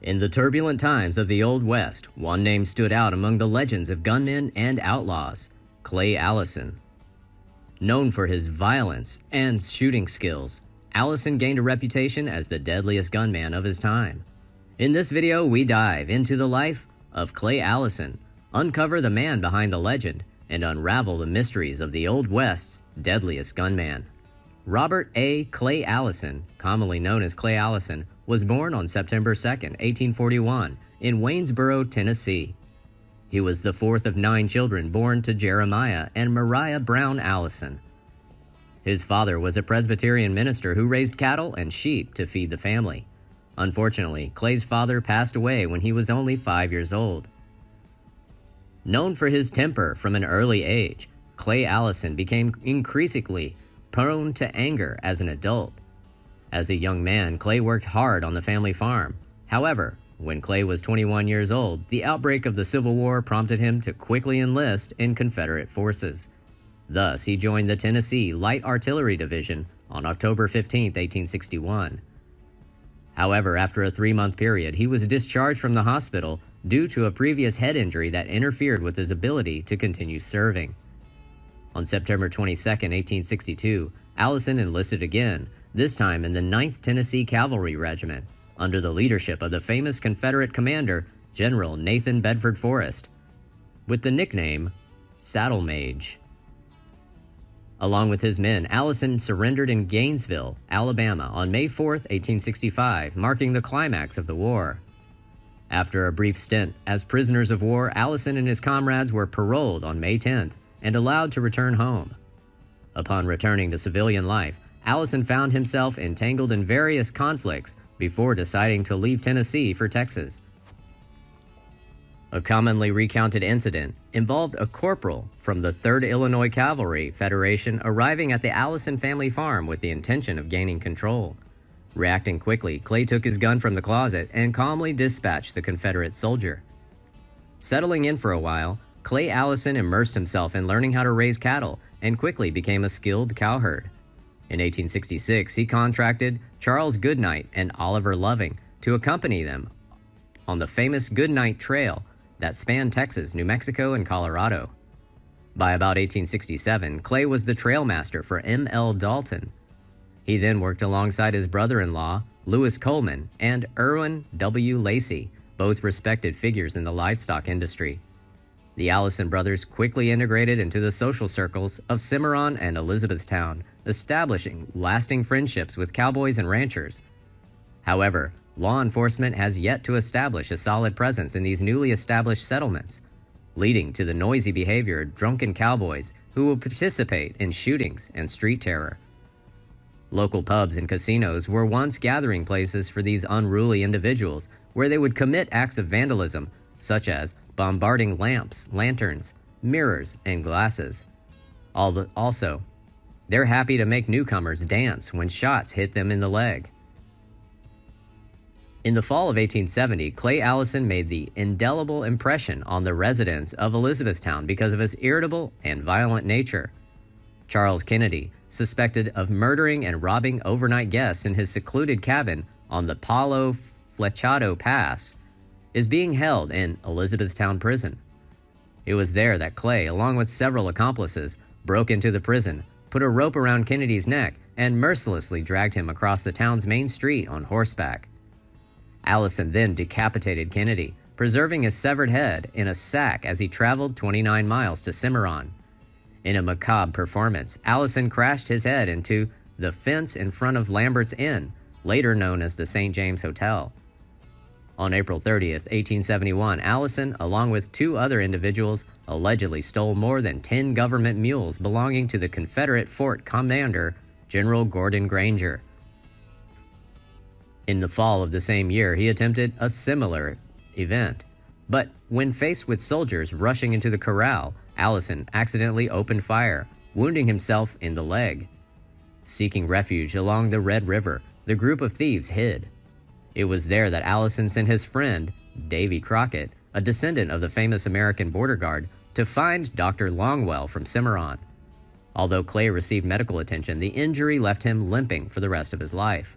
In the turbulent times of the Old West, one name stood out among the legends of gunmen and outlaws: Clay Allison. Known for his violence and shooting skills, Allison gained a reputation as the deadliest gunman of his time. In this video, we dive into the life of Clay Allison, uncover the man behind the legend, and unravel the mysteries of the Old West's deadliest gunman. Robert A. Clay Allison, commonly known as Clay Allison, was born on September 2, 1841, in Waynesboro, Tennessee. He was the fourth of 9 children born to Jeremiah and Mariah Brown Allison. His father was a Presbyterian minister who raised cattle and sheep to feed the family. Unfortunately, Clay's father passed away when he was only 5 years old. Known for his temper from an early age, Clay Allison became increasingly prone to anger as an adult. As a young man, Clay worked hard on the family farm. However, when Clay was 21 years old, the outbreak of the Civil War prompted him to quickly enlist in Confederate forces. Thus, he joined the Tennessee Light Artillery Division on October 15, 1861. However, after a 3-month period, he was discharged from the hospital due to a previous head injury that interfered with his ability to continue serving. On September 22, 1862, Allison enlisted again, this time in the 9th Tennessee Cavalry Regiment, under the leadership of the famous Confederate commander, General Nathan Bedford Forrest, with the nickname Saddle Mage. Along with his men, Allison surrendered in Gainesville, Alabama on May 4, 1865, marking the climax of the war. After a brief stint as prisoners of war, Allison and his comrades were paroled on May 10th and allowed to return home. Upon returning to civilian life, Allison found himself entangled in various conflicts before deciding to leave Tennessee for Texas. A commonly recounted incident involved a corporal from the 3rd Illinois Cavalry Federation arriving at the Allison family farm with the intention of gaining control. Reacting quickly, Clay took his gun from the closet and calmly dispatched the Confederate soldier. Settling in for a while, Clay Allison immersed himself in learning how to raise cattle and quickly became a skilled cowherd. In 1866, he contracted Charles Goodnight and Oliver Loving to accompany them on the famous Goodnight Trail that spanned Texas, New Mexico, and Colorado. By about 1867, Clay was the trailmaster for M.L. Dalton. He then worked alongside his brother-in-law, Lewis Coleman, and Irwin W. Lacey, both respected figures in the livestock industry. The Allison brothers quickly integrated into the social circles of Cimarron and Elizabethtown, establishing lasting friendships with cowboys and ranchers. However, law enforcement has yet to establish a solid presence in these newly established settlements, leading to the noisy behavior of drunken cowboys who will participate in shootings and street terror. Local pubs and casinos were once gathering places for these unruly individuals, where they would commit acts of vandalism, such as bombarding lamps, lanterns, mirrors, and glasses. Also, they're happy to make newcomers dance when shots hit them in the leg. In the fall of 1870, Clay Allison made the indelible impression on the residents of Elizabethtown because of his irritable and violent nature. Charles Kennedy, suspected of murdering and robbing overnight guests in his secluded cabin on the Palo Flechado Pass, is being held in Elizabethtown Prison. It was there that Clay, along with several accomplices, broke into the prison, put a rope around Kennedy's neck, and mercilessly dragged him across the town's main street on horseback. Allison then decapitated Kennedy, preserving his severed head in a sack as he traveled 29 miles to Cimarron. In a macabre performance, Allison crashed his head into the fence in front of Lambert's Inn, later known as the St. James Hotel. On April 30th, 1871, Allison, along with 2 other individuals, allegedly stole more than 10 government mules belonging to the Confederate fort commander, General Gordon Granger. In the fall of the same year, he attempted a similar event, but when faced with soldiers rushing into the corral, Allison accidentally opened fire, wounding himself in the leg. Seeking refuge along the Red River, the group of thieves hid. It was there that Allison sent his friend, Davy Crockett, a descendant of the famous American border guard, to find Dr. Longwell from Cimarron. Although Clay received medical attention, the injury left him limping for the rest of his life.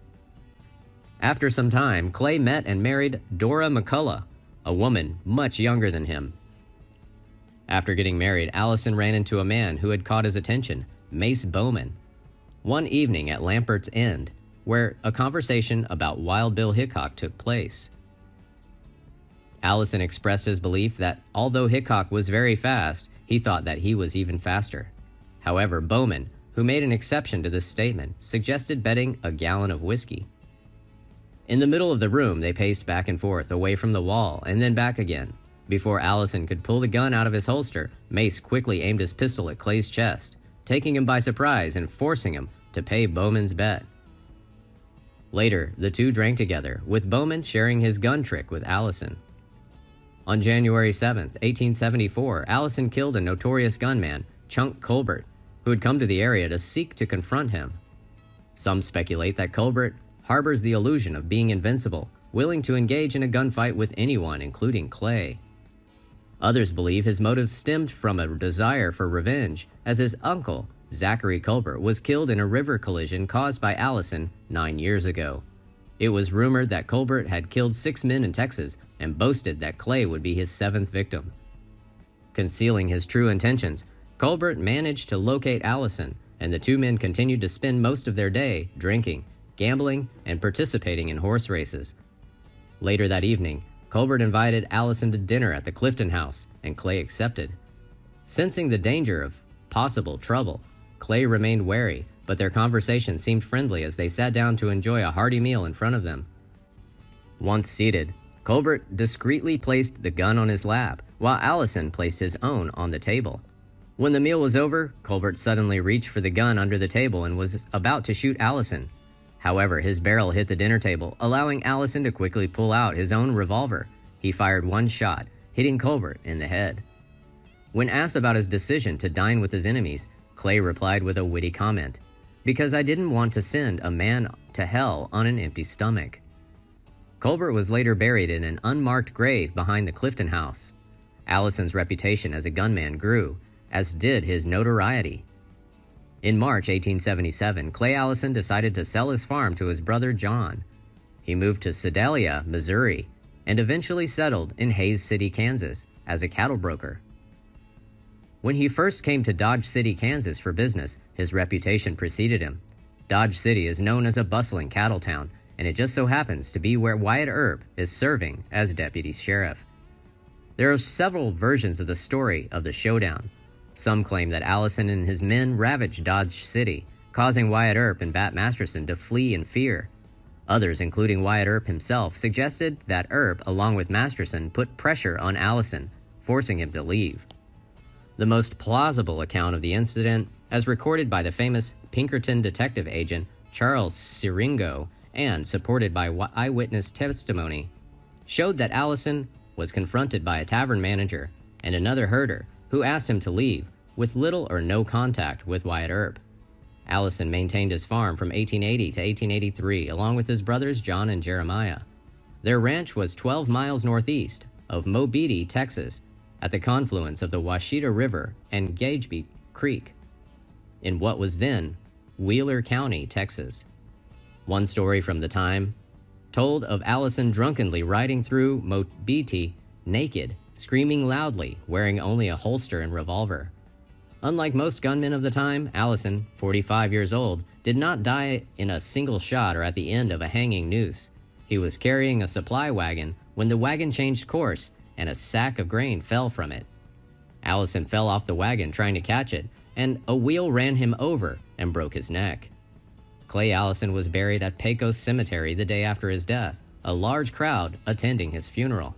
After some time, Clay met and married Dora McCullough, a woman much younger than him. After getting married, Allison ran into a man who had caught his attention, Mace Bowman, one evening at Lampert's End, where a conversation about Wild Bill Hickok took place. Allison expressed his belief that although Hickok was very fast, he thought that he was even faster. However, Bowman, who made an exception to this statement, suggested betting a gallon of whiskey. In the middle of the room, they paced back and forth, away from the wall, and then back again. Before Allison could pull the gun out of his holster, Mace quickly aimed his pistol at Clay's chest, taking him by surprise and forcing him to pay Bowman's bet. Later, the two drank together, with Bowman sharing his gun trick with Allison. On January 7, 1874, Allison killed a notorious gunman, Chunk Colbert, who had come to the area to seek to confront him. Some speculate that Colbert harbors the illusion of being invincible, willing to engage in a gunfight with anyone, including Clay. Others believe his motive stemmed from a desire for revenge, as his uncle, Zachary Colbert, was killed in a river collision caused by Allison 9 years ago. It was rumored that Colbert had killed 6 men in Texas and boasted that Clay would be his 7th victim. Concealing his true intentions, Colbert managed to locate Allison, and the two men continued to spend most of their day drinking, gambling, and participating in horse races. Later that evening, Colbert invited Allison to dinner at the Clifton House, and Clay accepted. Sensing the danger of possible trouble, Clay remained wary, but their conversation seemed friendly as they sat down to enjoy a hearty meal in front of them. Once seated, Colbert discreetly placed the gun on his lap, while Allison placed his own on the table. When the meal was over, Colbert suddenly reached for the gun under the table and was about to shoot Allison. However, his barrel hit the dinner table, allowing Allison to quickly pull out his own revolver. He fired one shot, hitting Colbert in the head. When asked about his decision to dine with his enemies, Clay replied with a witty comment, "Because I didn't want to send a man to hell on an empty stomach." Colbert was later buried in an unmarked grave behind the Clifton House. Allison's reputation as a gunman grew, as did his notoriety. In March 1877, Clay Allison decided to sell his farm to his brother John. He moved to Sedalia, Missouri, and eventually settled in Hays City, Kansas, as a cattle broker. When he first came to Dodge City, Kansas for business, his reputation preceded him. Dodge City is known as a bustling cattle town, and it just so happens to be where Wyatt Earp is serving as deputy sheriff. There are several versions of the story of the showdown. Some claim that Allison and his men ravaged Dodge City, causing Wyatt Earp and Bat Masterson to flee in fear. Others, including Wyatt Earp himself, suggested that Earp, along with Masterson, put pressure on Allison, forcing him to leave. The most plausible account of the incident, as recorded by the famous Pinkerton detective agent Charles Siringo and supported by eyewitness testimony, showed that Allison was confronted by a tavern manager and another herder who asked him to leave, with little or no contact with Wyatt Earp. Allison maintained his farm from 1880 to 1883, along with his brothers John and Jeremiah. Their ranch was 12 miles northeast of Mobeetie, Texas, at the confluence of the Washita River and Gageby Creek, in what was then Wheeler County, Texas. One story from the time told of Allison drunkenly riding through Mobeetie naked, screaming loudly, wearing only a holster and revolver. Unlike most gunmen of the time, Allison, 45 years old, did not die in a single shot or at the end of a hanging noose. He was carrying a supply wagon when the wagon changed course and a sack of grain fell from it. Allison fell off the wagon trying to catch it, and a wheel ran him over and broke his neck. Clay Allison was buried at Pecos Cemetery the day after his death, a large crowd attending his funeral.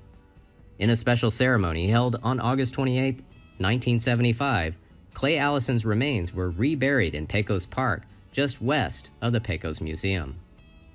In a special ceremony held on August 28, 1975, Clay Allison's remains were reburied in Pecos Park, just west of the Pecos Museum.